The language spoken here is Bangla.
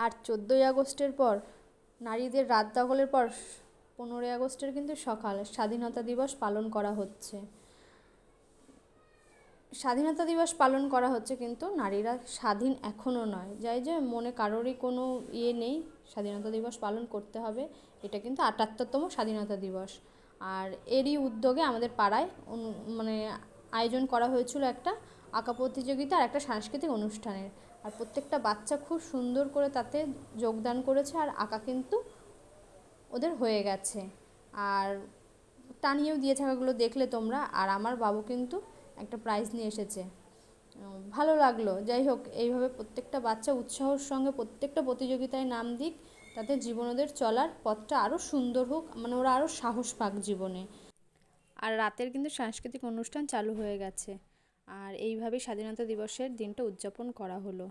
আর 14ই আগস্টের পর নারীদের রাত দখলের পর 15ই আগস্টের কিন্তু সকাল স্বাধীনতা দিবস পালন করা হচ্ছে। স্বাধীনতা দিবস পালন করা হচ্ছে, কিন্তু নারীরা স্বাধীন এখনও নয়। যাই যে মনে কারোরই কোনো নেই, স্বাধীনতা দিবস পালন করতে হবে। এটা কিন্তু 78তম স্বাধীনতা দিবস। আর এরই উদ্যোগে আমাদের পাড়ায় মানে আয়োজন করা হয়েছিল একটা আঁকা প্রতিযোগিতা আর একটা সাংস্কৃতিক অনুষ্ঠানের। আর প্রত্যেকটা বাচ্চা খুব সুন্দর করে তাতে যোগদান করেছে, আর আঁকা কিন্তু ওদের হয়ে গেছে। আর টানিয়েও দিয়েছে, আঁকাগুলো দেখলে তোমরা। আর আমার বাবু কিন্তু একটা প্রাইজ নিয়ে এসেছে, ভালো লাগলো। যাই হোক, এইভাবে প্রত্যেকটা বাচ্চা উৎসাহর সঙ্গে প্রত্যেকটা প্রতিযোগিতায় নাম দিক, তাতে জীবন ওদের চলার পথটা আরও সুন্দর হোক, মানে ওরা আরও সাহস পাক জীবনে। আর রাতের কিন্তু সাংস্কৃতিক অনুষ্ঠান চালু হয়ে গেছে। আর এইভাবেই স্বাধীনতা দিবসের দিনটা উদযাপন করা হলো।